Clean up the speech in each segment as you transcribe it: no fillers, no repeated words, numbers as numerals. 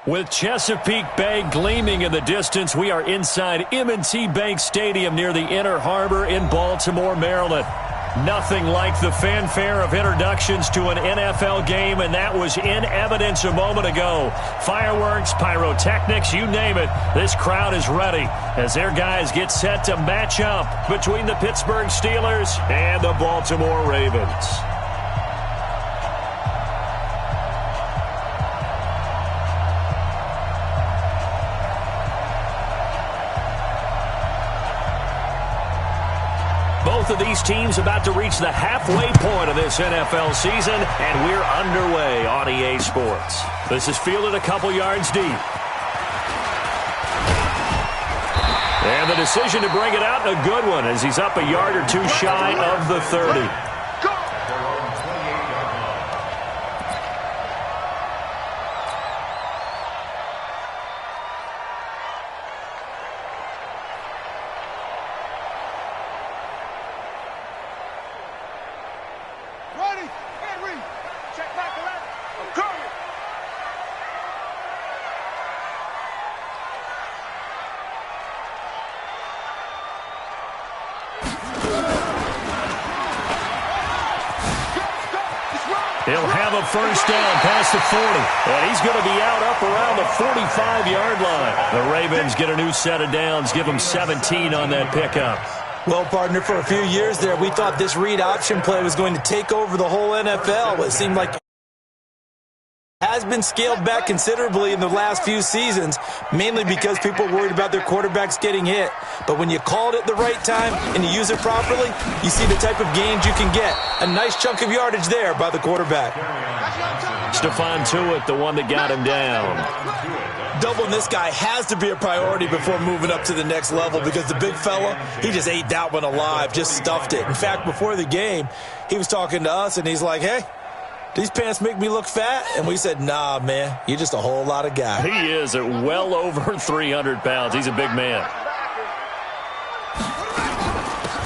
With Chesapeake Bay gleaming in the distance, we are inside M&T Bank Stadium near the Inner Harbor in Baltimore, Maryland. Nothing like the fanfare of introductions to an NFL game, and that was in evidence a moment ago. Fireworks, pyrotechnics, you name it. This crowd is ready as their guys get set to match up between the Pittsburgh Steelers and the Baltimore Ravens. Both of these teams about to reach the halfway point of this NFL season, and we're underway on EA Sports. This is fielded a couple yards deep. And the decision to bring it out, a good one, as he's up a yard or two shy of the 30. He'll have a first down past the 40. And he's going to be out up around the 45-yard line. The Ravens get a new set of downs, give them 17 on that pickup. Well, partner, for a few years there, we thought this read option play was going to take over the whole NFL. It seemed like it has been scaled back considerably in the last few seasons, mainly because people are worried about their quarterbacks getting hit. But when you call it at the right time and you use it properly, you see the type of gains you can get. A nice chunk of yardage there by the quarterback. Stephon Tuitt, the one that got him down. Doubling this guy has to be a priority before moving up to the next level, because the big fella, he just ate that one alive, just stuffed it. In fact, before the game, he was talking to us, and he's like, hey, these pants make me look fat? And we said, nah, man, you're just a whole lot of guy. He is at well over 300 pounds. He's a big man.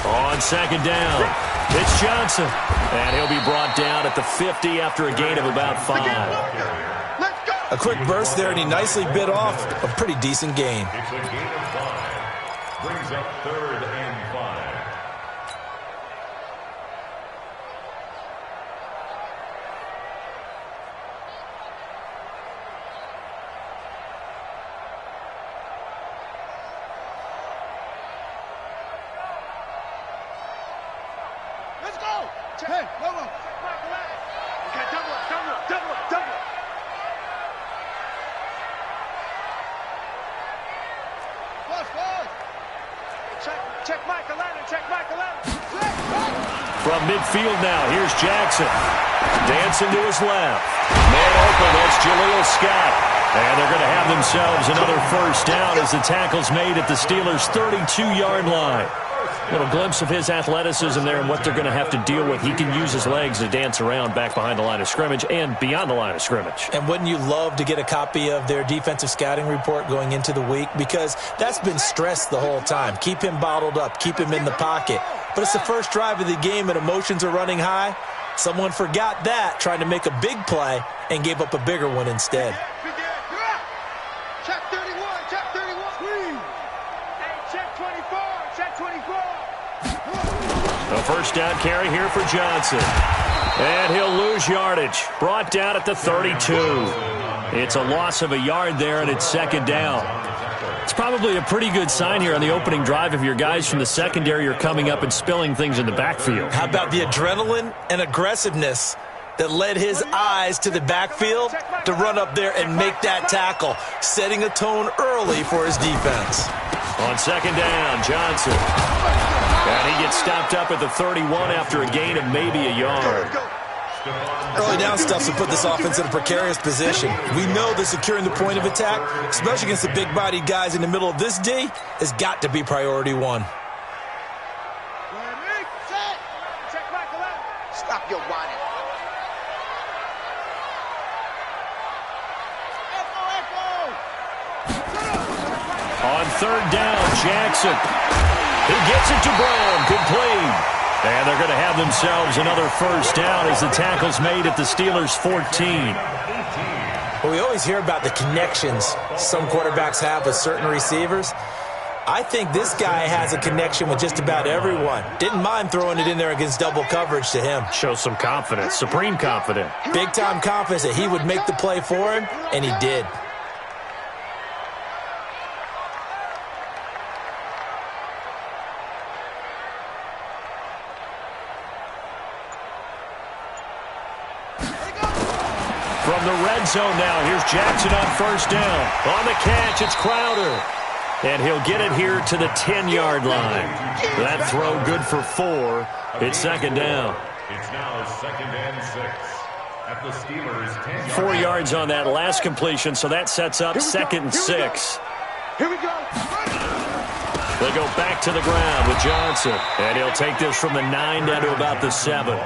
On second down, it's Johnson. And he'll be brought down at the 50 after a gain of about 5. A quick burst there, and he nicely bit off a pretty decent gain. Brings up 3rd and 5. Let's go! Hey, go. Okay, double up. Check Michael Allen. From midfield now, here's Jackson. Dancing to his left. Man open, that's Jaleel Scott. And they're going to have themselves another first down as the tackle's made at the Steelers' 32-yard line. Little glimpse of his athleticism there and what they're going to have to deal with. He can use his legs to dance around back behind the line of scrimmage and beyond the line of scrimmage. And wouldn't you love to get a copy of their defensive scouting report going into the week? Because that's been stressed the whole time. Keep him bottled up. Keep him in the pocket. But it's the first drive of the game and emotions are running high. Someone forgot that, trying to make a big play, and gave up a bigger one instead. Check 31. Hey, check 24. A first down carry here for Johnson. And he'll lose yardage. Brought down at the 32. It's a loss of a yard there, and it's second down. It's probably a pretty good sign here on the opening drive if your guys from the secondary are coming up and spilling things in the backfield. How about the adrenaline and aggressiveness that led his eyes to the backfield to run up there and make that tackle, setting a tone early for his defense. On second down, Johnson. And he gets stopped up at the 31 after a gain of maybe a yard. Early down stuff to put this offense in a precarious position. We know that securing the point of attack, especially against the big-bodied guys in the middle of this D, has got to be priority one. Check Michael Allen. Stop your whining. On third down, Jackson. He gets it to Brown, complete. And they're going to have themselves another first down as the tackle's made at the Steelers' 14. Well, we always hear about the connections some quarterbacks have with certain receivers. I think this guy has a connection with just about everyone. Didn't mind throwing it in there against double coverage to him. Shows some confidence, supreme confidence. Big-time confidence that he would make the play for him, and he did. From the red zone now, here's Jackson on first down. On the catch, it's Crowder. And he'll get it here to the 10-yard line. That throw good for 4. It's second down. It's now 2nd and 6 at the Steelers' 10-yard 4 yards on that last completion, so that sets up 2nd and 6. Here we go. They go back to the ground with Johnson. And he'll take this from the 9 down to about the 7.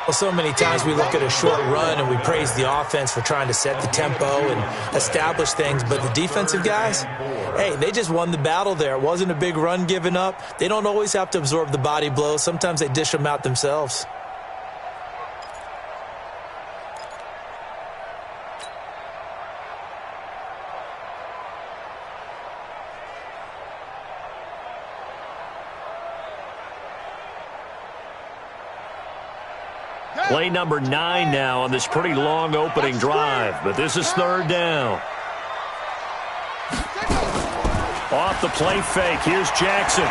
Well, so many times we look at a short run and we praise the offense for trying to set the tempo and establish things, but the defensive guys, hey, they just won the battle there. It wasn't a big run given up. They don't always have to absorb the body blows. Sometimes they dish them out themselves. Play number 9 now on this pretty long opening drive, but this is 3rd down. Off the play fake, here's Jackson.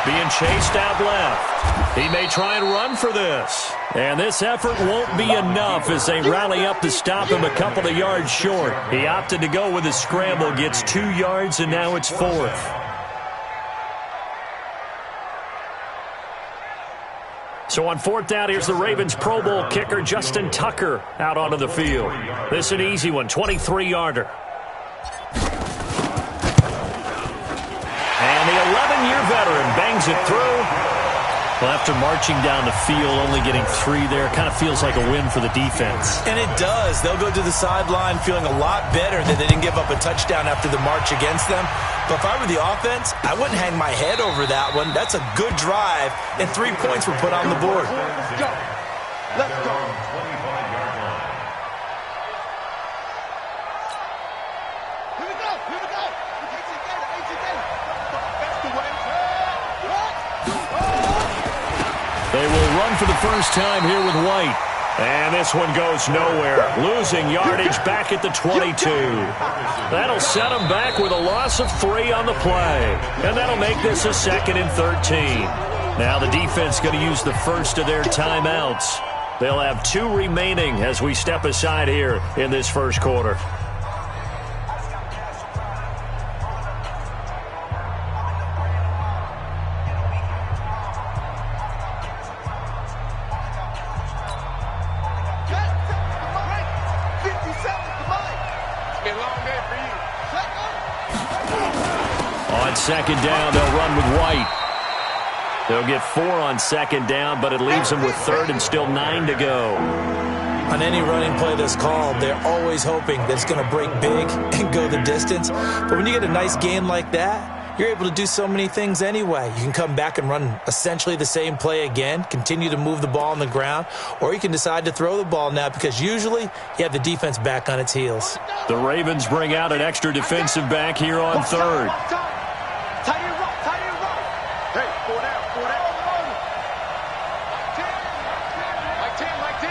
Being chased out left. He may try and run for this. And this effort won't be enough as they rally up to stop him a couple of yards short. He opted to go with a scramble, gets 2 yards, and now it's 4th. So on 4th down, here's the Ravens Pro Bowl kicker, Justin Tucker, out onto the field. This is an easy one, 23-yarder. And the 11-year veteran bangs it through. Well, after marching down the field, only getting 3 there, kind of feels like a win for the defense. And it does. They'll go to the sideline feeling a lot better that they didn't give up a touchdown after the march against them. But if I were the offense, I wouldn't hang my head over that one. That's a good drive, and 3 points were put on the board. Let's go. Let's go. 25-yard line. Here we go. Here we go. That's the way. They will run for the first time here with White. And this one goes nowhere. Losing yardage back at the 22. That'll set them back with a loss of 3 on the play. And that'll make this a 2nd and 13. Now the defense going to use the first of their timeouts. They'll have 2 remaining as we step aside here in this first quarter. On 2nd down, they'll run with White. They'll get 4 on 2nd down, but it leaves them with 3rd and still 9 to go. On any running play that's called, they're always hoping that it's going to break big and go the distance. But when you get a nice gain like that, you're able to do so many things anyway. You can come back and run essentially the same play again, continue to move the ball on the ground, or you can decide to throw the ball now because usually you have the defense back on its heels. The Ravens bring out an extra defensive back here on 3rd. Hey, 4 down, 4 down. Like 10, like 10.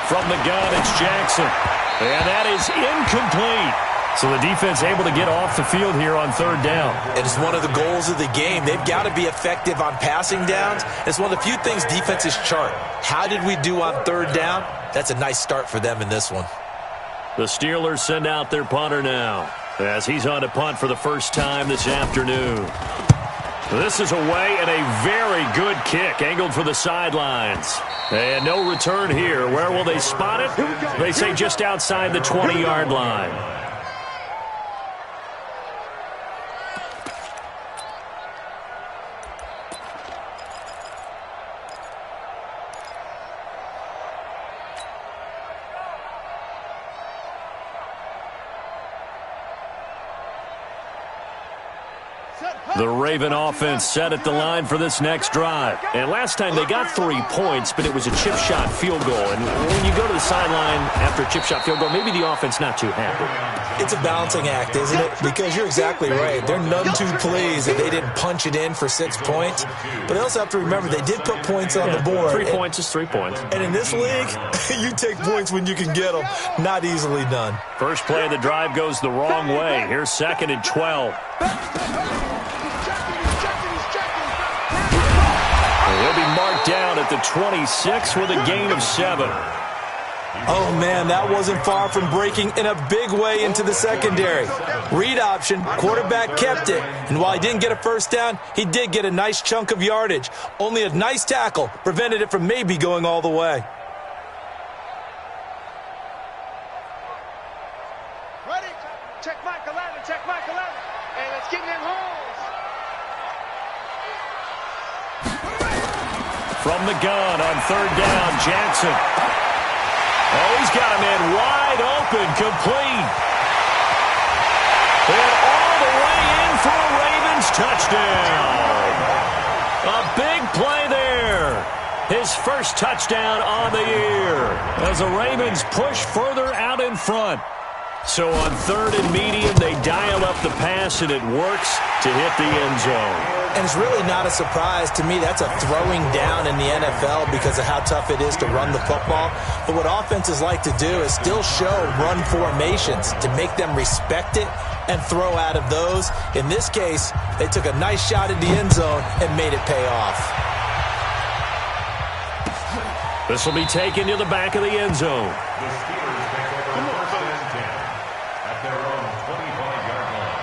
From the gun, it's Jackson. And that is incomplete. So the defense able to get off the field here on 3rd down. It is one of the goals of the game. They've got to be effective on passing downs. It's one of the few things defenses chart. How did we do on 3rd down? That's a nice start for them in this one. The Steelers send out their punter now as he's on to punt for the first time this afternoon. This is away and a very good kick angled for the sidelines. And no return here. Where will they spot it? They say just outside the 20-yard line. The Raven offense set at the line for this next drive. And last time they got 3 points, but it was a chip shot field goal. And when you go to the sideline after a chip shot field goal, maybe the offense not too happy. It's a balancing act, isn't it? Because you're exactly right. They're none too pleased that they didn't punch it in for 6 points. But they also have to remember they did put points on the board. 3 points is 3 points. And in this league, you take points when you can get them. Not easily done. First play of the drive goes the wrong way. Here's 2nd and 12. He'll be marked down at the 26 with a gain of 7. Oh, man, that wasn't far from breaking in a big way into the secondary. Read option, quarterback kept it. And while he didn't get a first down, he did get a nice chunk of yardage. Only a nice tackle prevented it from maybe going all the way. Ready? Check Mike 11, check Mike 11. And let's get in them holes. From the gun on 3rd down, Jackson. Oh, he's got a man wide open, complete. And all the way in for a Ravens touchdown. A big play there. His first touchdown on the year as the Ravens push further out in front. So on 3rd and medium, they dial up the pass, and it works to hit the end zone. And it's really not a surprise to me. That's a throwing down in the NFL because of how tough it is to run the football. But what offenses like to do is still show run formations to make them respect it and throw out of those. In this case, they took a nice shot at the end zone and made it pay off. This will be taken to the back of the end zone. The Steelers take over 1st and 10 at their own 25-yard line.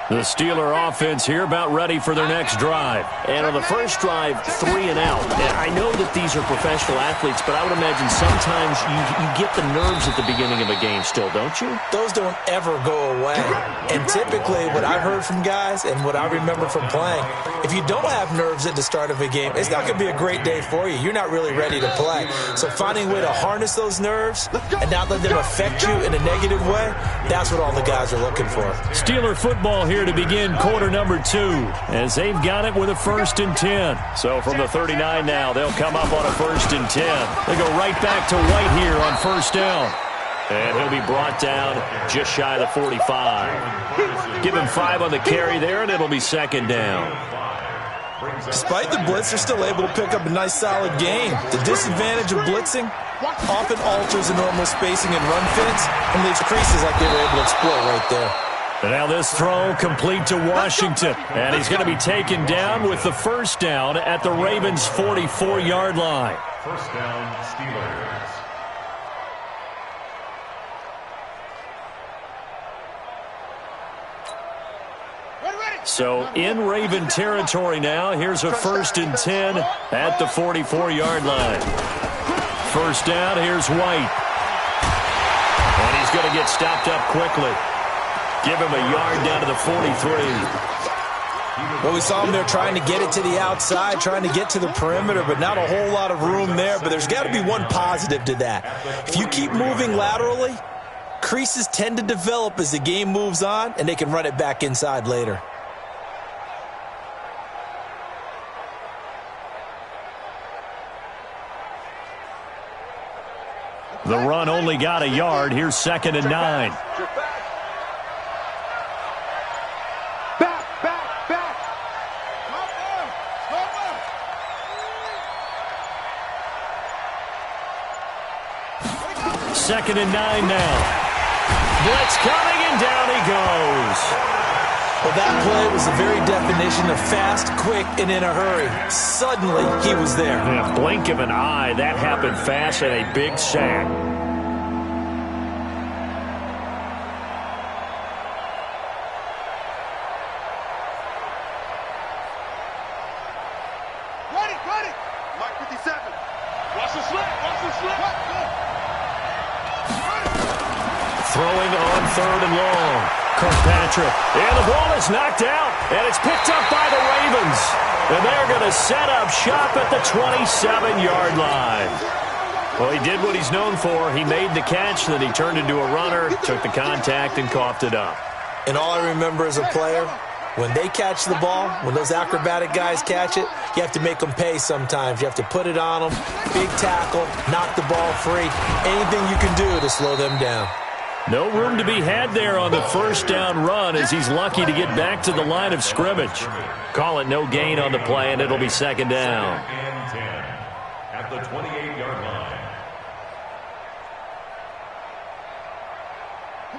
The Steeler offense here about ready for their next drive. And on the first drive, 3 and out. And I know that these are professional athletes, but I would imagine sometimes you get the nerves at the beginning of a game still, don't you? Those don't ever go away. And typically what I've heard from guys and what I remember from playing, if you don't have nerves at the start of a game, it's not going to be a great day for you. You're not really ready to play. So finding a way to harness those nerves and not let them affect you in a negative way, that's what all the guys are looking for. Steeler football here to begin quarter number 2 as they've got it with a 1st and 10. So from the 39 now, they'll come up on a 1st and 10. They go right back to White here on 1st down. And he'll be brought down just shy of the 45. Give him 5 on the carry there, and it'll be 2nd down. Despite the blitz, they're still able to pick up a nice solid gain. The disadvantage of blitzing often alters the normal spacing and run fits and leaves creases like they were able to exploit right there. And now this throw complete to Washington. And he's going to be taken down with the 1st down at the Ravens' 44-yard line. 1st down, Steelers. So in Raven territory now. Here's a 1st and 10 at the 44-yard line. 1st down, here's White. And he's going to get stopped up quickly. Give him a yard down to the 43. Well, we saw him there trying to get it to the outside, trying to get to the perimeter, but not a whole lot of room there. But there's got to be one positive to that. If you keep moving laterally, creases tend to develop as the game moves on, and they can run it back inside later. The run only got a yard. Here's 2nd and 9. Second and 9 now. Blitz coming, and down he goes. Well, that play was the very definition of fast, quick, and in a hurry. Suddenly, he was there. In a blink of an eye, that happened fast and a big sack. Ready. Mike 57. Watch the slip. Throwing on 3rd and long. Kirkpatrick. And the ball is knocked out. And it's picked up by the Ravens. And they're going to set up shop at the 27-yard line. Well, he did what he's known for. He made the catch, then he turned into a runner, took the contact, and coughed it up. And all I remember as a player, when they catch the ball, when those acrobatic guys catch it, you have to make them pay sometimes. You have to put it on them, big tackle, knock the ball free, anything you can do to slow them down. No room to be had there on the first down run as he's lucky to get back to the line of scrimmage. Call it no gain on the play, and it'll be second down. And 10 at the 28-yard line.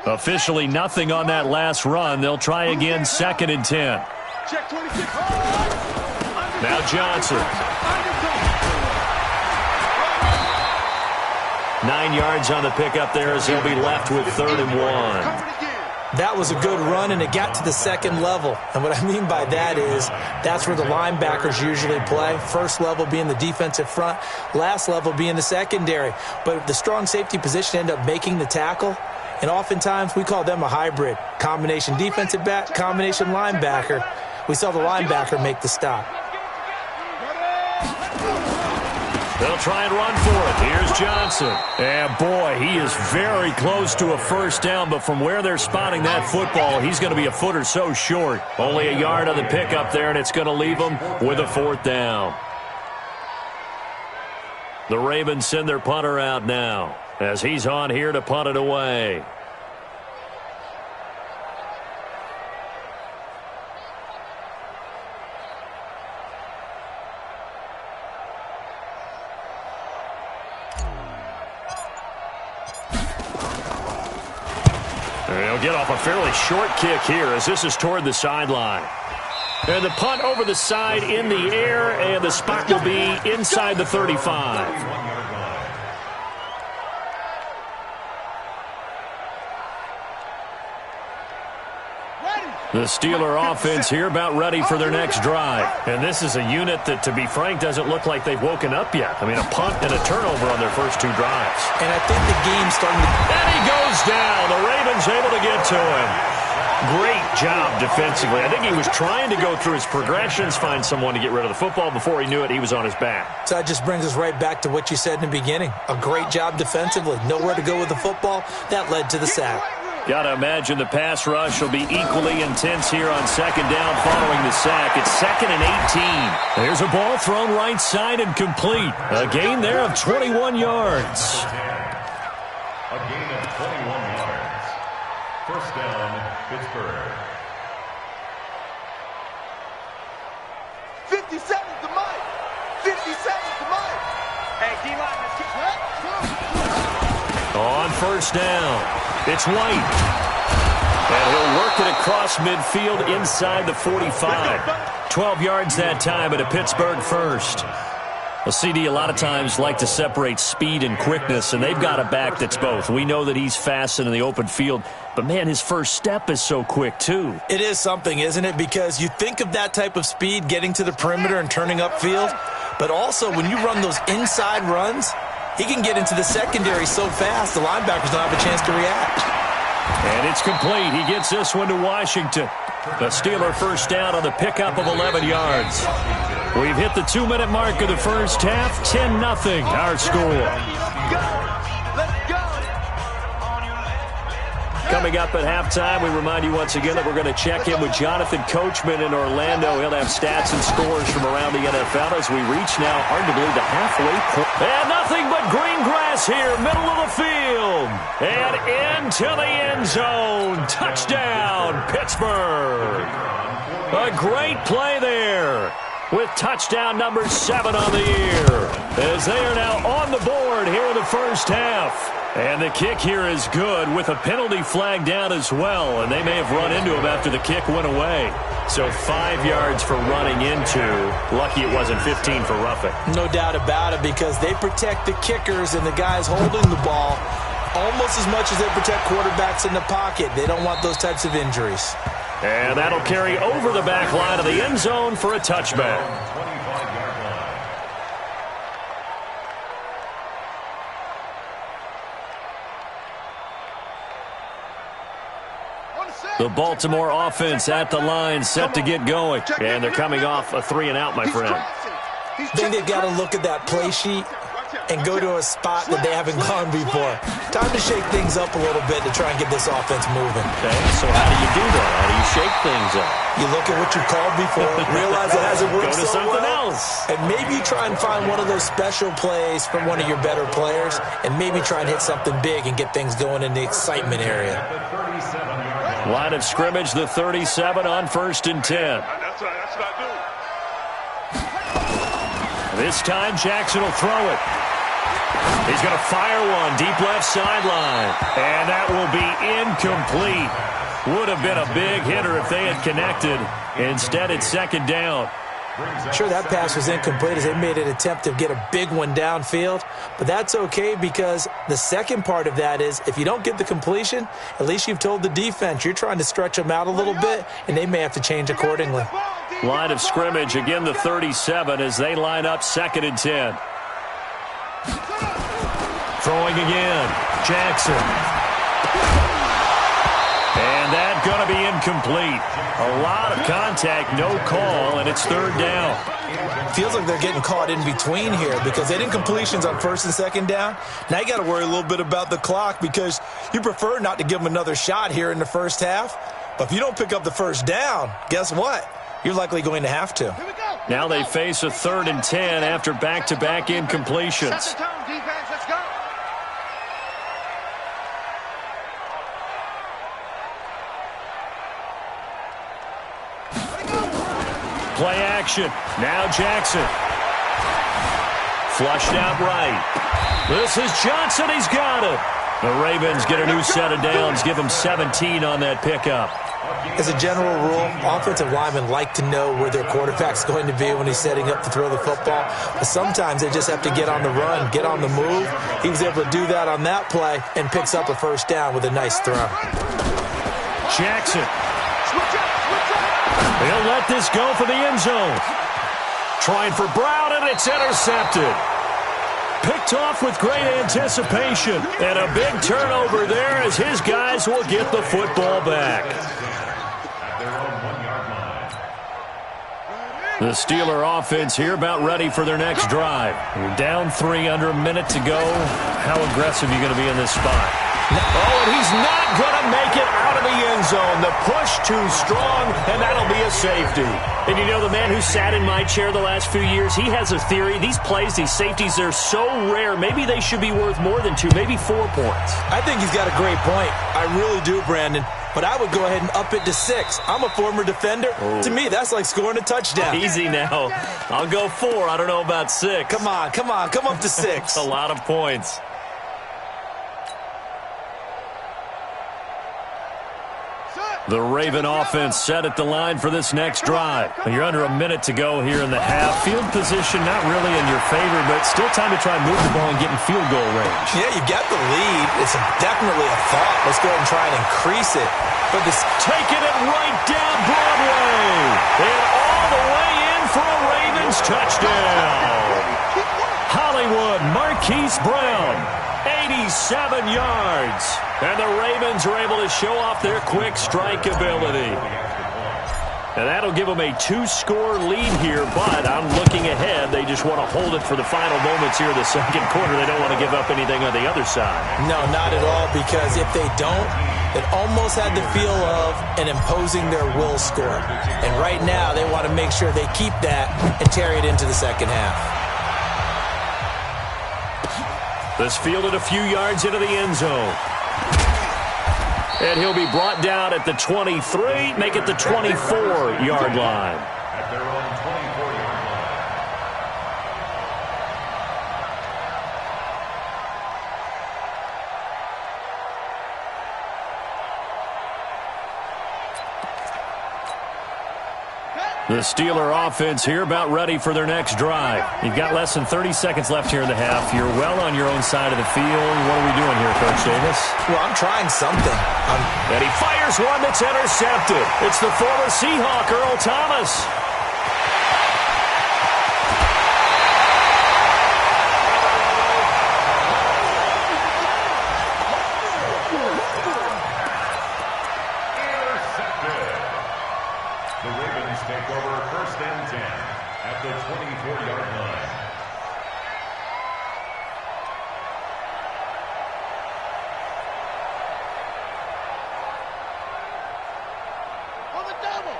Officially nothing on that last run. They'll try again, second and 10. Check 26. Now Johnson. 9 yards on the pickup there as he'll be left with 3rd and 1. That was a good run, and it got to the second level. And what I mean by that is that's where the linebackers usually play. First level being the defensive front, last level being the secondary. But the strong safety position ended up making the tackle. And oftentimes we call them a hybrid. Combination defensive back, combination linebacker. We saw the linebacker make the stop. They'll try and run for it. Here's Johnson. And boy, he is very close to a first down, but from where they're spotting that football, he's going to be a foot or so short. Only a yard on the pickup there, and it's going to leave him with a 4th down. The Ravens send their punter out now as he's on here to punt it away. He'll get off a fairly short kick here as this is toward the sideline. And the punt over the side in the air, and the spot will be inside the 35. The Steeler offense here about ready for their next drive. And this is a unit that, to be frank, doesn't look like they've woken up yet. I mean, a punt and a turnover on their first 2 drives. And I think the game's starting to... And he goes down. The Ravens able to get to him. Great job defensively. I think he was trying to go through his progressions, find someone to get rid of the football. Before he knew it, he was on his back. So that just brings us right back to what you said in the beginning. A great job defensively. Nowhere to go with the football. That led to the sack. Got to imagine the pass rush will be equally intense here on second down following the sack. It's 2nd and 18. There's a ball thrown right side and complete. A gain there of 21 yards. A gain of 21 yards. First down, Pittsburgh. 57 to Mike. 57 to Mike. Hey, D-line, let's keep On first down, it's White. And he'll work it across midfield inside the 45. 12 yards that time at a Pittsburgh first. Well, CD a lot of times like to separate speed and quickness, and they've got a back that's both. We know that he's fast in the open field, but, man, his first step is so quick, too. It is something, isn't it? Because you think of that type of speed getting to the perimeter and turning upfield, but also when you run those inside runs, he can get into the secondary so fast the linebackers don't have a chance to react. And it's complete. He gets this one to Washington. The Steeler first down on the pickup of 11 yards. We've hit the 2-minute mark of the first half. 10-0 our score. Coming up at halftime, we remind you once again that we're going to check in with Jonathan Coachman in Orlando. He'll have stats and scores from around the NFL as we reach now arguably the halfway point. And nothing but green grass here, middle of the field. And into the end zone. Touchdown, Pittsburgh. A great play there with touchdown number 7 on the year as they are now on the board here in the first half. And the kick here is good with a penalty flag down as well, and they may have run into him after the kick went away. So 5 yards for running into. Lucky it wasn't 15 for roughing. No doubt about it, because they protect the kickers and the guys holding the ball almost as much as they protect quarterbacks in the pocket. They don't want those types of injuries. And that'll carry over the back line of the end zone for a touchback. On the set. The Baltimore offense at the line, set to get going. And they're coming off a 3-and-out, my friend. I think they've got to look at that play sheet and go to a spot that they haven't gone before. Time to shake things up a little bit to try and get this offense moving. Okay, so how do you do that? How do you shake things up? You look at what you called before, realize it hasn't worked Go to so something well, else. and maybe try and find one of those special plays from one of your better players, and maybe try and hit something big and get things going in the excitement area. Line of scrimmage, the 37 on 1st and 10. That's what I do. This time, Jackson will throw it. He's going to fire one deep left sideline. And that will be incomplete. Would have been a big hitter if they had connected. Instead, it's 2nd down. Sure, that pass was incomplete as they made an attempt to get a big one downfield, but that's okay because the second part of that is if you don't get the completion, at least you've told the defense you're trying to stretch them out a little bit, and they may have to change accordingly. Line of scrimmage, again the 37 as they line up 2nd and 10. Throwing again, Jackson. And that's going to be incomplete. A lot of contact, no call, and it's 3rd down. Feels like they're getting caught in between here because they did completions on 1st and 2nd down. Now you got to worry a little bit about the clock because you prefer not to give them another shot here in the first half. But if you don't pick up the 1st down, guess what? You're likely going to have to. Now they face a 3rd and 10 after back-to-back incompletions. Set the tone, defense. Let's go. Play action. Now Jackson. Flushed out right. This is Johnson. He's got it. The Ravens get a new set of downs. Give them 17 on that pickup. As a general rule, offensive linemen like to know where their quarterback's going to be when he's setting up to throw the football. But sometimes they just have to get on the run, get on the move. He was able to do that on that play and picks up a 1st down with a nice throw. Jackson. He'll let this go for the end zone. Trying for Brown, and it's intercepted. Picked off with great anticipation. And a big turnover there as his guys will get the football back. The Steeler offense here about ready for their next drive. You're down 3 under a minute to go. How aggressive are you going to be in this spot? Oh, and he's not going to make it out of the end zone. The push too strong, and that'll be a safety. And you know, the man who sat in my chair the last few years, he has a theory. These plays, these safeties, they're so rare. Maybe they should be worth more than 2, maybe 4 points. I think he's got a great point. I really do, Brandon. But I would go ahead and up it to 6. I'm a former defender. Oh. To me, that's like scoring a touchdown. Easy now. I'll go 4. I don't know about 6. Come on. Come up to 6. A lot of points. The Raven offense set at the line for this next drive. You're under a minute to go here in the half. Field position not really in your favor, but still time to try and move the ball and get in field goal range. Yeah, you got the lead. It's definitely a thought. Let's go ahead and try and increase it. But this taking it right down Broadway. And all the way in for a Ravens touchdown. Hollywood Marquise Brown. 87 yards. And the Ravens are able to show off their quick strike ability. And that'll give them a 2-score lead here, but I'm looking ahead. They just want to hold it for the final moments here in the second quarter. They don't want to give up anything on the other side. No, not at all, because if they don't, it almost had the feel of an imposing their will score. And right now, they want to make sure they keep that and carry it into the second half. This fielded a few yards into the end zone. And he'll be brought down at the 23, make it the 24-yard line. At their own 24-yard line. The Steeler offense here about ready for their next drive. You've got less than 30 seconds left here in the half. You're well on your own side of the field. What are we doing here, Coach Davis? Well, I'm trying something. And he fires one that's intercepted. It's the former Seahawk, Earl Thomas. 35-yard line. On the double.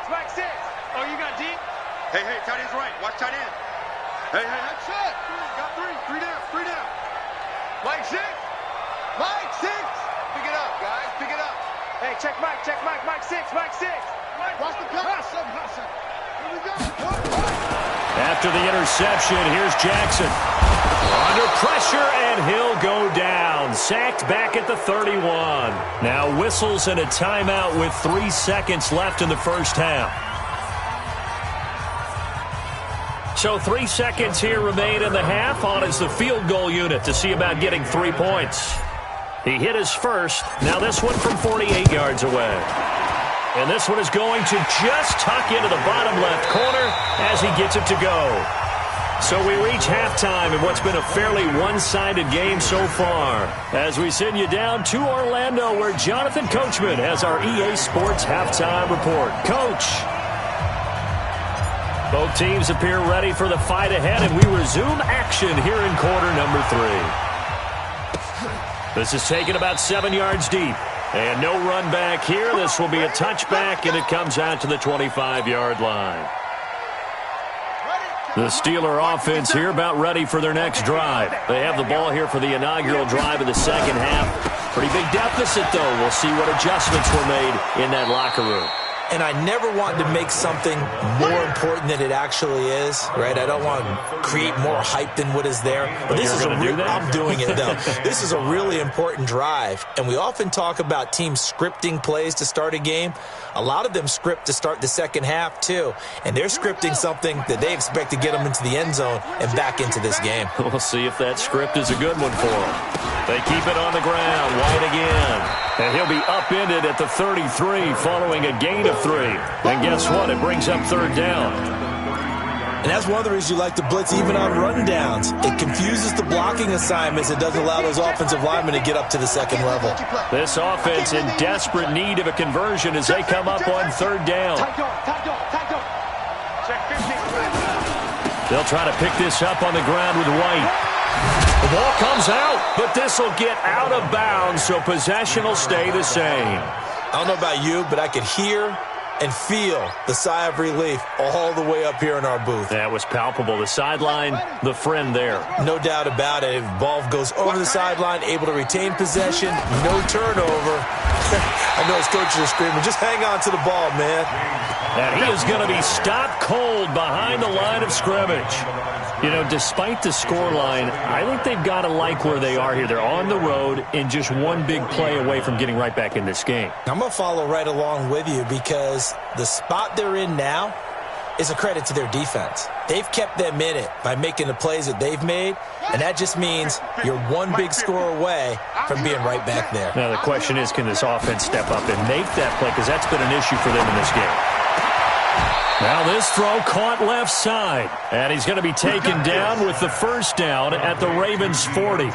Mike six. Oh, you got deep? Hey, tight end's right. Watch tight end. Hey, that's it. Got three down. Mike six. Pick it up, guys. Pick it up. Hey, check Mike six. Watch the pass. Here we go. After the interception, here's Jackson. Under pressure, and he'll go down. Sacked back at the 31. Now whistles and a timeout with 3 seconds left in the first half. So 3 seconds here remain in the half. On is the field goal unit to see about getting 3 points. He hit his first. Now this one from 48 yards away. And this one is going to just tuck into the bottom left corner as he gets it to go. So we reach halftime in what's been a fairly one-sided game so far. As we send you down to Orlando, where Jonathan Coachman has our EA Sports halftime report. Coach. Both teams appear ready for the fight ahead, and we resume action here in quarter number 3. This is taken about 7 yards deep. And no run back here. This will be a touchback, and it comes out to the 25-yard line. The Steeler offense here about ready for their next drive. They have the ball here for the inaugural drive of the second half. Pretty big deficit, though. We'll see what adjustments were made in that locker room. And I never want to make something more important than it actually is, right? I don't want to create more hype than what is there. But this is I'm doing it, though. This is a really important drive. And we often talk about teams scripting plays to start a game. A lot of them script to start the second half, too. And they're scripting something that they expect to get them into the end zone and back into this game. We'll see if that script is a good one for them. They keep it on the ground. White again. And he'll be upended at the 33 following a gain of 3. And guess what? It brings up third down. And that's one of the reasons you like to blitz even on run downs. It confuses the blocking assignments. It doesn't allow those offensive linemen to get up to the second level. This offense in desperate need of a conversion as they come up on third down. They'll try to pick this up on the ground with White. The ball comes out, but this will get out of bounds, so possession will stay the same. I don't know about you, but I could hear and feel the sigh of relief all the way up here in our booth. That was palpable. The sideline, the friend there. No doubt about it. Ball goes over the sideline, able to retain possession, no turnover. I know his coaches are screaming, just hang on to the ball, man. And he is going to be stopped cold behind the line of scrimmage. You know, despite the scoreline, I think they've got to like where they are here. They're on the road and just one big play away from getting right back in this game. I'm going to follow right along with you because the spot they're in now is a credit to their defense. They've kept them in it by making the plays that they've made, and that just means you're one big score away from being right back there. Now, the question is, can this offense step up and make that play? Because that's been an issue for them in this game. Now this throw caught left side. And he's going to be taken down with the first down at the Ravens' 40.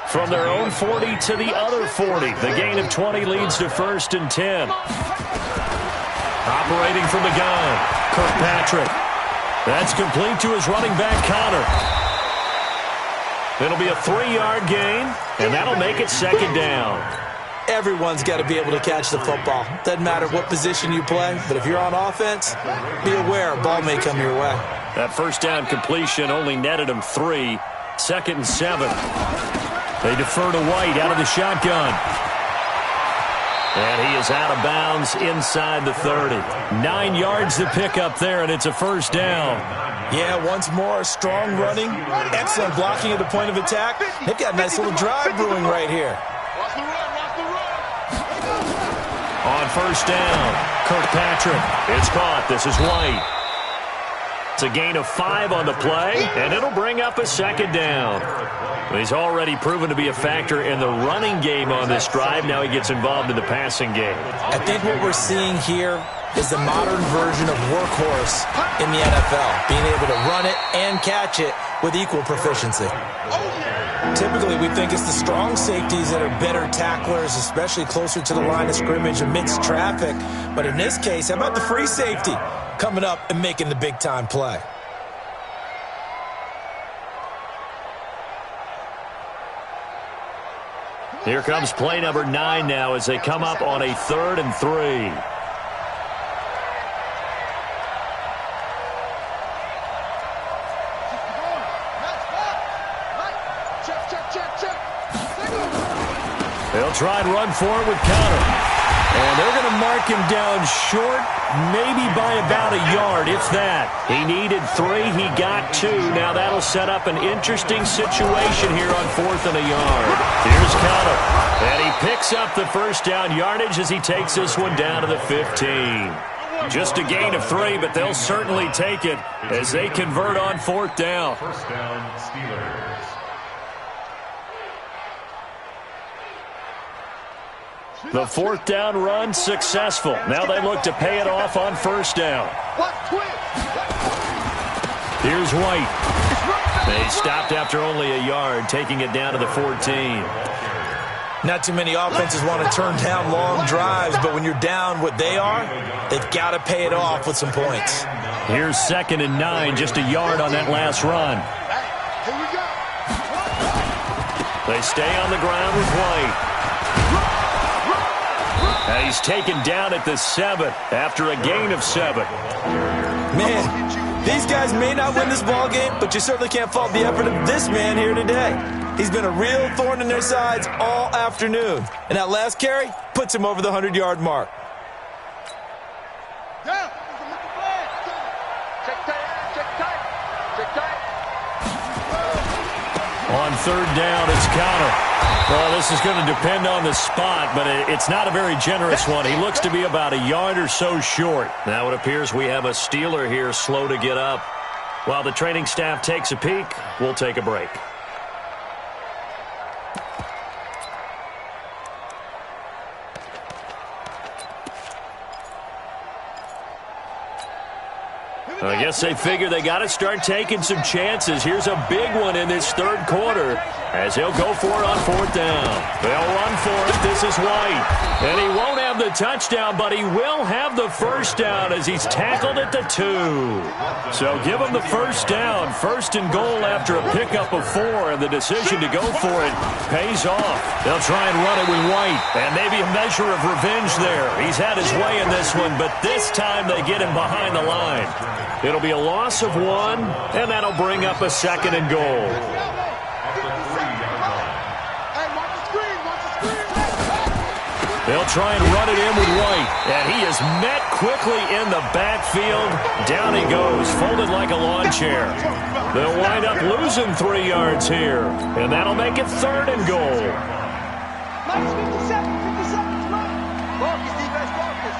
From their own 40 to the other 40. The gain of 20 leads to 1st and 10. Operating from the gun, Kirkpatrick. That's complete to his running back, Connor. It'll be a 3-yard gain, and that'll make it 2nd down. Everyone's got to be able to catch the football. Doesn't matter what position you play, but if you're on offense, be aware a ball may come your way. That first down completion only netted him 3. 2nd and 7. They defer to White out of the shotgun. And he is out of bounds inside the 30. 9 yards to pick up there, and it's a first down. Yeah, once more, strong running, excellent blocking at the point of attack. They've got a nice little drive brewing right here. On first down, Kirkpatrick. It's caught. This is White. It's a gain of 5 on the play, and it'll bring up a 2nd down. He's already proven to be a factor in the running game on this drive. Now he gets involved in the passing game. I think what we're seeing here is the modern version of workhorse in the NFL, being able to run it and catch it with equal proficiency. Typically, we think it's the strong safeties that are better tacklers, especially closer to the line of scrimmage amidst traffic. But in this case, how about the free safety coming up and making the big-time play? Here comes play number 9 now as they come up on a 3rd and 3. They'll try and run for it with Connor. And they're going to mark him down short, maybe by about a yard, if that. He needed 3. He got 2. Now that'll set up an interesting situation here on 4th and a yard. Here's Connor. And he picks up the first down yardage as he takes this one down to the 15. Just a gain of 3, but they'll certainly take it as they convert on 4th down. First down, Steelers. The 4th down run successful. Now they look to pay it off on 1st down. Here's White. They stopped after only a yard, taking it down to the 14. Not too many offenses want to turn down long drives, but when you're down what they are, they've got to pay it off with some points. Here's 2nd and 9, just a yard on that last run. They stay on the ground with White. And he's taken down at the 7 after a gain of 7. Man, these guys may not win this ball game, but you certainly can't fault the effort of this man here today. He's been a real thorn in their sides all afternoon. And that last carry puts him over the 100-yard mark. On 3rd down, it's Connor. Well, this is going to depend on the spot, but it's not a very generous one. He looks to be about a yard or so short. Now it appears we have a Steeler here slow to get up. While the training staff takes a peek, we'll take a break. I guess they figure they got to start taking some chances. Here's a big one in this 3rd quarter as he'll go for it on 4th down. They'll run for it. This is White. And he won't have the touchdown, but he will have the first down as he's tackled at the 2. So give him the first down. 1st and goal after a pickup of 4, and the decision to go for it pays off. They'll try and run it with White, and maybe a measure of revenge there. He's had his way in this one, but this time they get him behind the line. It'll be a loss of 1, and that'll bring up a 2nd and goal. They'll try and run it in with White, and he is met quickly in the backfield. Down he goes, folded like a lawn chair. They'll wind up losing 3 yards here, and that'll make it 3rd and goal. Minus 50 seconds, Focus, defense, focus.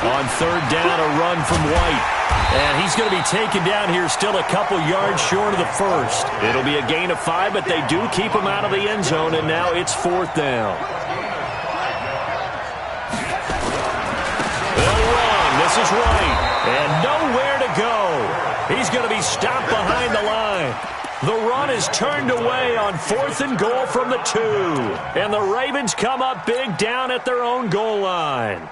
On 3rd down, a run from White. And he's going to be taken down here still a couple yards short of the 1st. It'll be a gain of 5, but they do keep him out of the end zone, and now it's 4th down. They'll run. This is White. And nowhere to go. He's going to be stopped behind the line. The run is turned away on 4th and goal from the 2. And the Ravens come up big down at their own goal line.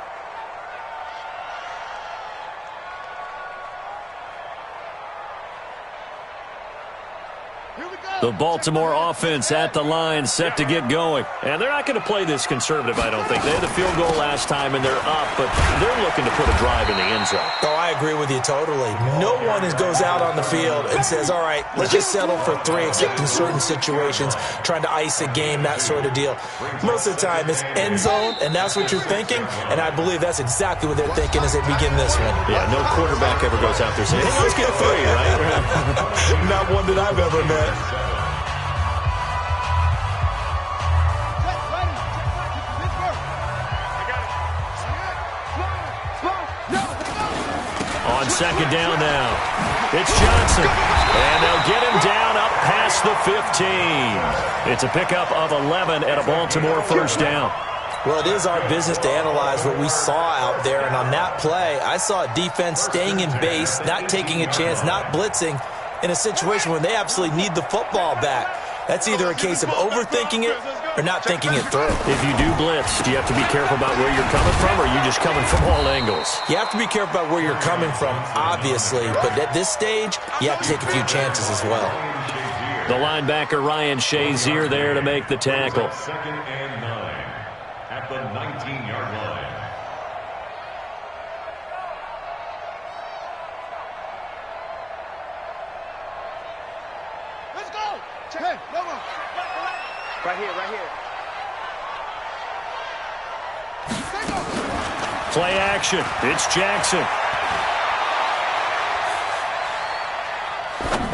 The Baltimore offense at the line, set to get going. And they're not going to play this conservative, I don't think. They had the field goal last time, and they're up, but they're looking to put a drive in the end zone. Oh, I agree with you totally. No one goes out on the field and says, all right, let's just settle for 3, except in certain situations, trying to ice a game, that sort of deal. Most of the time, it's end zone, and that's what you're thinking, and I believe that's exactly what they're thinking as they begin this one. Yeah, no quarterback ever goes out there saying, hey, let's get 3, right? Not one that I've ever met. On 2nd down now, it's Johnson, and they'll get him down up past the 15. It's a pickup of 11 at a Baltimore 1st down. Well, it is our business to analyze what we saw out there, and on that play, I saw a defense staying in base, not taking a chance, not blitzing in a situation when they absolutely need the football back. That's either a case of overthinking it or not thinking it through. If you do blitz, do you have to be careful about where you're coming from, or are you just coming from all angles? You have to be careful about where you're coming from, obviously, but at this stage, you have to take a few chances as well. The linebacker, Ryan Shazier, there to make the tackle. 2nd and 9 at the 19-yard line. Let's go. Hey, come on. Right here, right here. Play action. It's Jackson.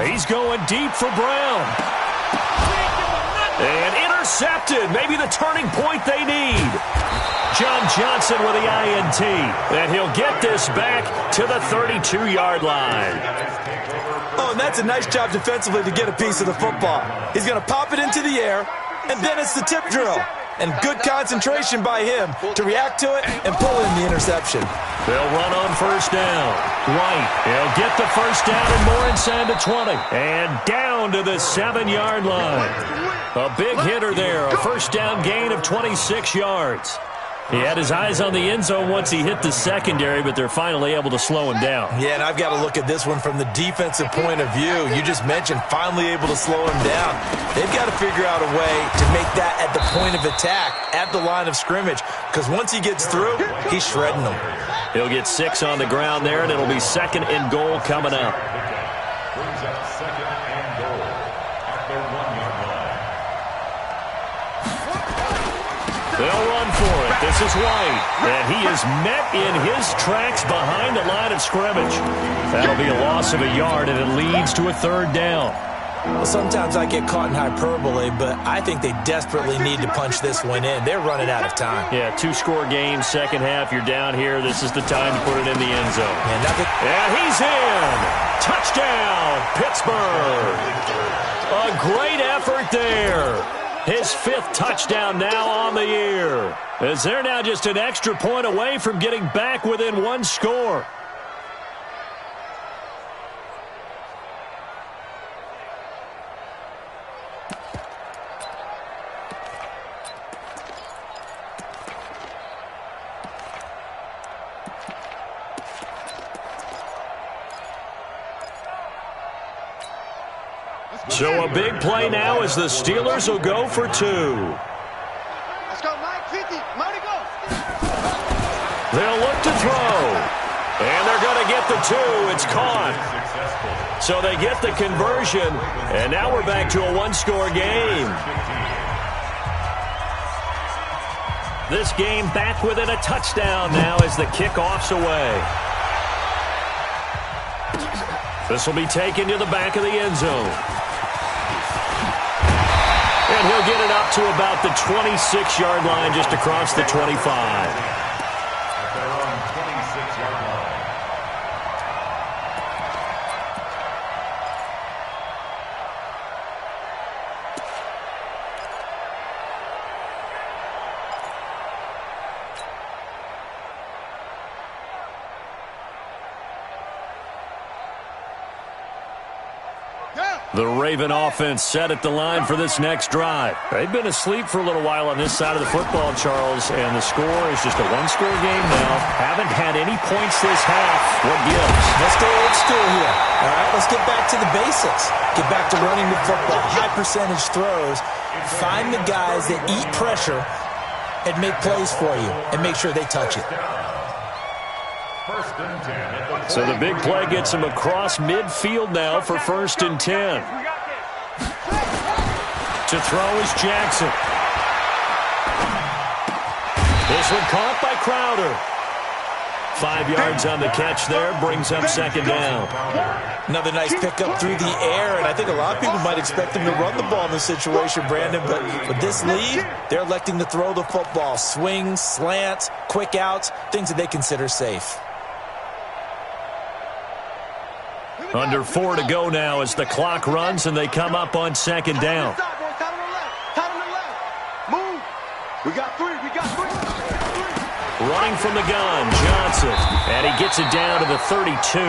He's going deep for Brown. And intercepted. Maybe the turning point they need. John Johnson with the INT. And he'll get this back to the 32-yard line. Oh, and that's a nice job defensively to get a piece of the football. He's going to pop it into the air, and then it's the tip drill. And good concentration by him to react to it and pull in the interception. They'll run on first down. White, he'll get the first down and more inside the 20. And down to the 7-yard line. A big hitter there, a first down gain of 26 yards. He had his eyes on the end zone once he hit the secondary, but they're finally able to slow him down. Yeah, and I've got to look at this one from the defensive point of view. You just mentioned finally able to slow him down. They've got to figure out a way to make that at the point of attack, at the line of scrimmage, because once he gets through, he's shredding them. He'll get 6 on the ground there, and it'll be 2nd and goal coming up. Brings up 2nd and goal at the 1-yard line. They'll run for it. This is White. And he is met in his tracks behind the line of scrimmage. That'll be a loss of a yard, and it leads to a 3rd down. Well, sometimes I get caught in hyperbole, but I think they desperately need to punch this one in. They're running out of time. Yeah, 2-score game, second half. You're down here. This is the time to put it in the end zone. Yeah, and he's in. Touchdown, Pittsburgh. A great effort there. His 5th touchdown now on the year. As they're now just an extra point away from getting back within 1 score. So a big play now as the Steelers will go for 2. Let's go, Mike. 50. Mighty go. They'll look to throw. And they're going to get the 2. It's caught. So they get the conversion. And now we're back to a 1-score game. This game back within a touchdown now as the kickoff's away. This will be taken to the back of the end zone. And he'll get it up to about the 26-yard line, just across the 25. At their own 26-yard line. The Raven offense set at the line for this next drive. They've been asleep for a little while on this side of the football, Charles, and the score is just a 1-score game now. Haven't had any points this half. What gives? Let's go old school here. All right, let's get back to the basics. Get back to running the football, high percentage throws. Find the guys that eat pressure and make plays for you and make sure they touch it. So the big play gets him across midfield now for 1st and 10. To throw is Jackson. This one caught by Crowder. 5 yards on the catch there, brings up 2nd down. Another nice pickup through the air, and I think a lot of people might expect them to run the ball in this situation, Brandon, but with this lead, they're electing to throw the football. Swings, slants, quick outs, things that they consider safe. Under 4 to go now as the clock runs and they come up on 2nd down. Move. We got 3. We got 3. Running from the gun, Johnson. And he gets it down to the 32.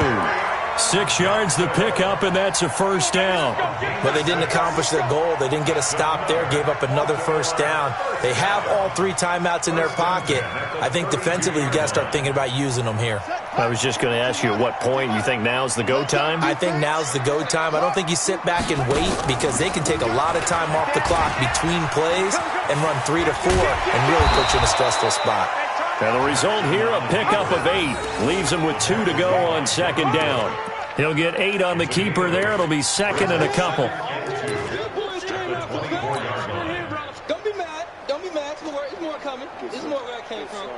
6 yards the pickup, and that's a first down. But they didn't accomplish their goal. They didn't get a stop there, gave up another first down. They have all 3 timeouts in their pocket. I think defensively you've got to start thinking about using them here. I was just going to ask you at what point you think now's the go time? I think now's the go time. I don't think you sit back and wait because they can take a lot of time off the clock between plays and run 3 to 4 and really put you in a stressful spot. And the result here, a pickup of 8. Leaves him with 2 to go on second down. He'll get 8 on the keeper there. It'll be second and a couple. Don't be mad. Don't be mad. It's more coming. It's more where I came from.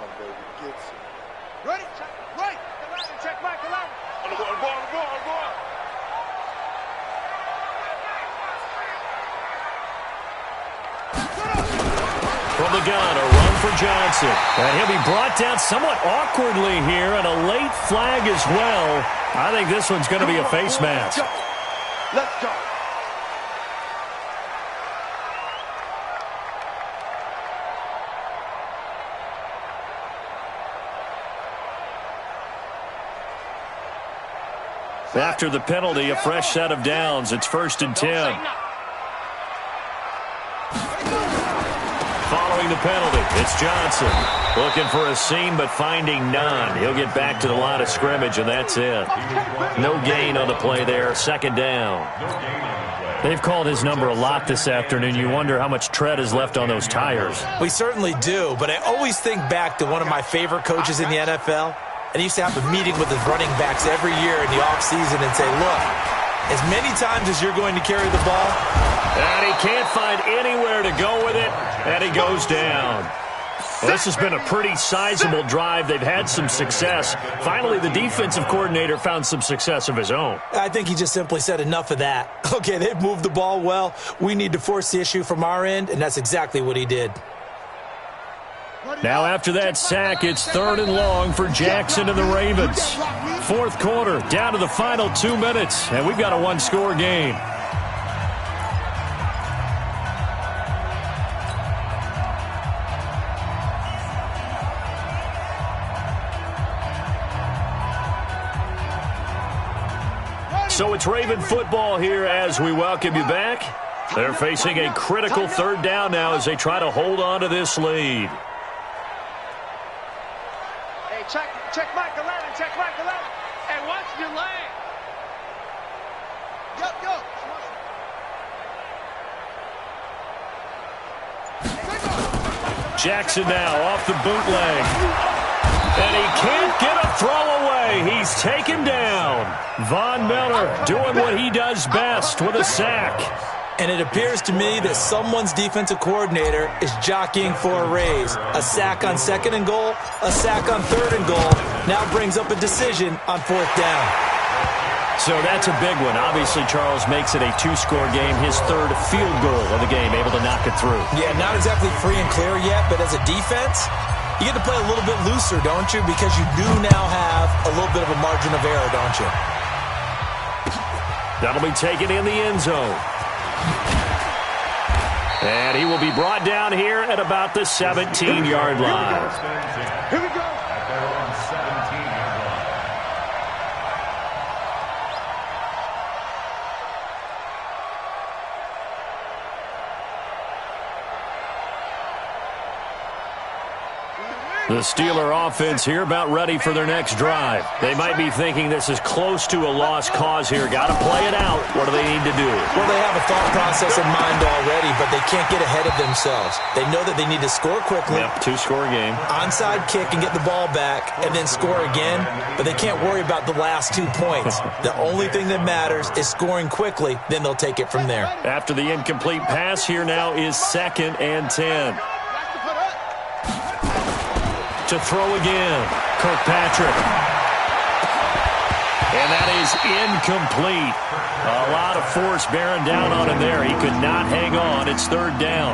Ready? Right. Check back. On the ball. From the gun, a run for Johnson. And he'll be brought down somewhat awkwardly here, and a late flag as well. I think this one's going to be a face mask. Let's go. After the penalty, a fresh set of downs. It's 1st and 10. Following the penalty, it's Johnson. Looking for a seam, but finding none. He'll get back to the line of scrimmage, and that's it. No gain on the play there. Second down. They've called his number a lot this afternoon. You wonder how much tread is left on those tires. We certainly do, but I always think back to one of my favorite coaches in the NFL. And he used to have a meeting with his running backs every year in the offseason and say, look, as many times as you're going to carry the ball. And he can't find anywhere to go with it, and he goes down. Well, this has been a pretty sizable drive. They've had some success. Finally, the defensive coordinator found some success of his own. I think he just simply said enough of that. Okay, they've moved the ball well. We need to force the issue from our end, and that's exactly what he did. Now after that sack, it's 3rd and long for Jackson and the Ravens. 4th quarter, down to the final 2 minutes, and we've got a 1-score game. So it's Raven football here as we welcome you back. They're facing a critical 3rd down now as they try to hold on to this lead. Check back 11. And watch your lane. Go. Jackson now off the bootleg. And he can't get a throw away. He's taken down. Von Miller doing what he does best with a sack. And it appears to me that someone's defensive coordinator is jockeying for a raise. A sack on 2nd and goal, a sack on 3rd and goal. Now brings up a decision on 4th down. So that's a big one. Obviously, Charles makes it a 2-score game. His 3rd field goal of the game, able to knock it through. Yeah, not exactly free and clear yet, but as a defense, you get to play a little bit looser, don't you? Because you do now have a little bit of a margin of error, don't you? That'll be taken in the end zone. And he will be brought down here at about the 17-yard line. Here we go. The Steeler offense here about ready for their next drive. They might be thinking this is close to a lost cause here. Got to play it out. What do they need to do? Well, they have a thought process in mind already, but they can't get ahead of themselves. They know that they need to score quickly. Yep, 2-score game. Onside kick and get the ball back and then score again, but they can't worry about the last 2 points. The only thing that matters is scoring quickly, then they'll take it from there. After the incomplete pass, here now is 2nd and 10. To throw again, Kirkpatrick. And that is incomplete. A lot of force bearing down on him there. He could not hang on. It's 3rd down.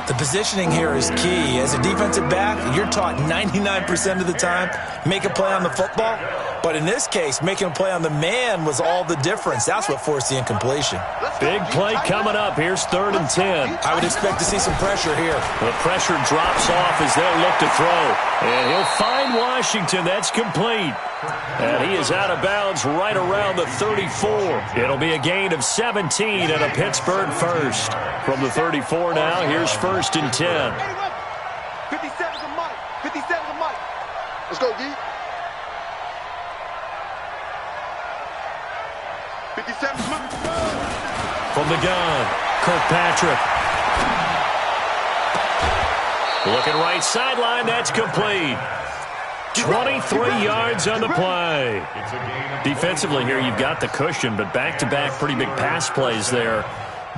The positioning here is key. As a defensive back, you're taught 99% of the time, make a play on the football. But in this case, making a play on the man was all the difference. That's what forced the incompletion. Big play coming up. Here's 3rd and 10. I would expect to see some pressure here. The pressure drops off as they'll look to throw. And he'll find Washington. That's complete. And he is out of bounds right around the 34. It'll be a gain of 17 and a Pittsburgh first. From the 34 now, here's 1st and 10. 57's a Mike. 57's a Mike. Let's go, D. 57's Mike. From the gun, Kirkpatrick. Looking right sideline, that's complete. 23 yards on the play. Defensively here, you've got the cushion, but back-to-back pretty big pass plays there.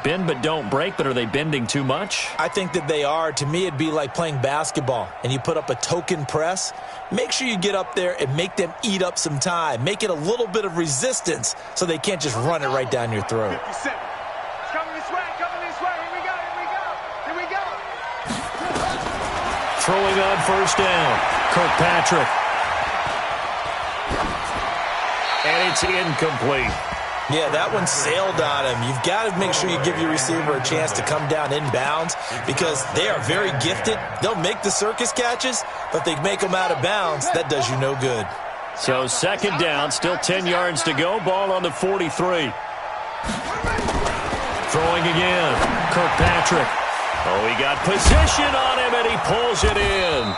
Bend but don't break, but are they bending too much? I think that they are. To me, it'd be like playing basketball, and you put up a token press. Make sure you get up there and make them eat up some time. Make it a little bit of resistance so they can't just run it right down your throat. 57. It's coming this way, coming this way. Here we go, here we go, here we go. Throwing on 1st down, Kirkpatrick. And it's incomplete. Yeah, that one sailed on him. You've got to make sure you give your receiver a chance to come down inbounds because they are very gifted. They'll make the circus catches, but they make them out of bounds. That does you no good. So 2nd down, still 10 yards to go. Ball on the 43. Throwing again, Kirkpatrick. Oh, he got position on him, and he pulls it in.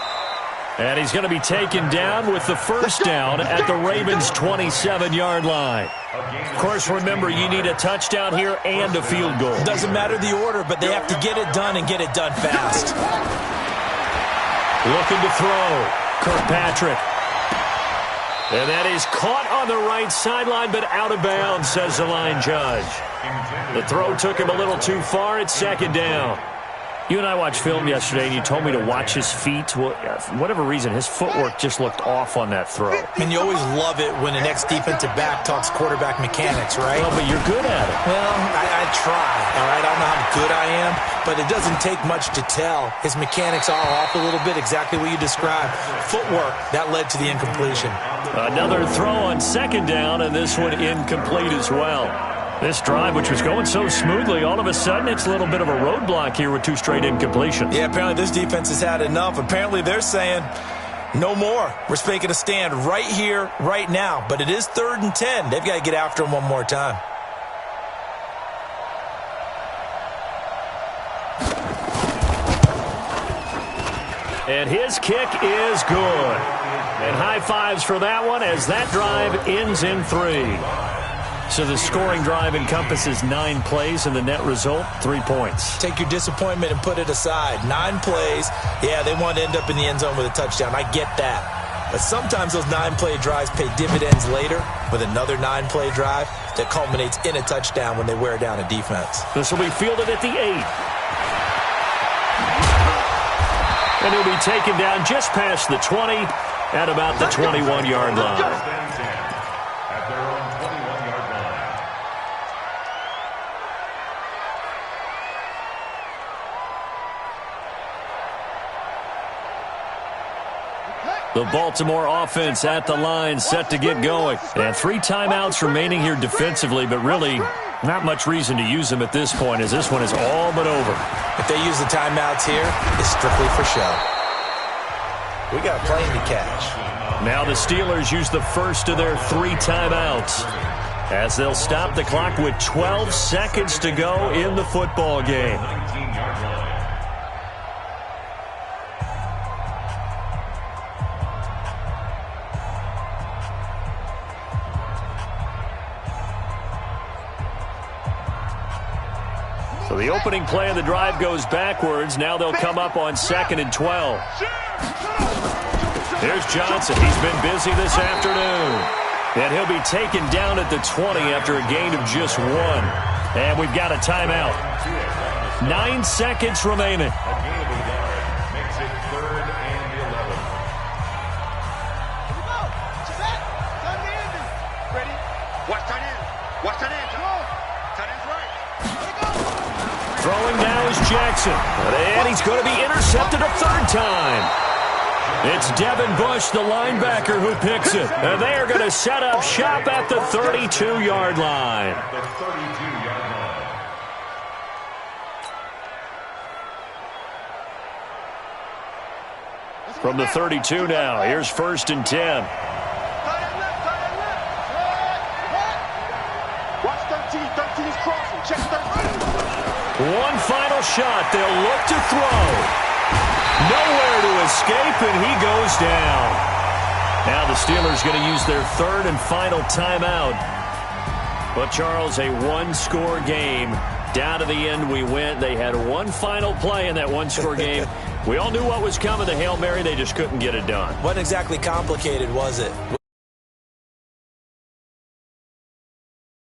And he's going to be taken down with the 1st down at the Ravens' 27-yard line. Of course, remember, you need a touchdown here and a field goal. Doesn't matter the order, but they have to get it done and get it done fast. Looking to throw, Kirkpatrick. And that is caught on the right sideline, but out of bounds, says the line judge. The throw took him a little too far. It's 2nd down. You and I watched film yesterday, and you told me to watch his feet. Well, for whatever reason, his footwork just looked off on that throw. And you always love it when an ex-defensive back talks quarterback mechanics, right? Well, but you're good at it. Well, I try, all right? I don't know how good I am, but it doesn't take much to tell. His mechanics are off a little bit, exactly what you described. Footwork, that led to the incompletion. Another throw on 2nd down, and this one incomplete as well. This drive, which was going so smoothly, all of a sudden it's a little bit of a roadblock here with 2 straight incompletions. Yeah, apparently this defense has had enough. Apparently they're saying, no more. We're making a stand right here, right now. But it is 3rd and 10. They've got to get after him one more time. And his kick is good. And high fives for that one as that drive ends in 3. So the scoring drive encompasses 9 plays, and the net result, 3 points. Take your disappointment and put it aside. 9 plays. Yeah, they want to end up in the end zone with a touchdown. I get that. But sometimes those 9-play drives pay dividends later with another 9-play drive that culminates in a touchdown when they wear down a defense. This will be fielded at the 8. And he'll be taken down just past the 20 at about the 21-yard line. The Baltimore offense at the line, set to get going. And 3 timeouts remaining here defensively, but really not much reason to use them at this point as this one is all but over. If they use the timeouts here, it's strictly for show. We got a plane to catch. Now the Steelers use the first of their 3 timeouts as they'll stop the clock with 12 seconds to go in the football game. So the opening play of the drive goes backwards. Now they'll come up on 2nd and 12. There's Johnson. He's been busy this afternoon. And he'll be taken down at the 20 after a gain of just 1. And we've got a timeout. 9 seconds remaining. Makes it 3rd and 11. Ready? Watch tight end. Watch tight end. Tight end's right. Throwing now is Jackson. And he's going to be intercepted a 3rd time. It's Devin Bush, the linebacker, who picks it. And they are going to set up shop at the 32-yard line. The 32-yard line. From the 32 now, here's 1st and 10. Watch 13. 13 is crossing. Check 13. One final shot. They'll look to throw. Nowhere to escape, and he goes down. Now the Steelers going to use their 3rd and final timeout. But, Charles, a one-score game. Down to the end we went. They had one final play in that one-score game. We all knew what was coming, the Hail Mary. They just couldn't get it done. Wasn't exactly complicated, was it?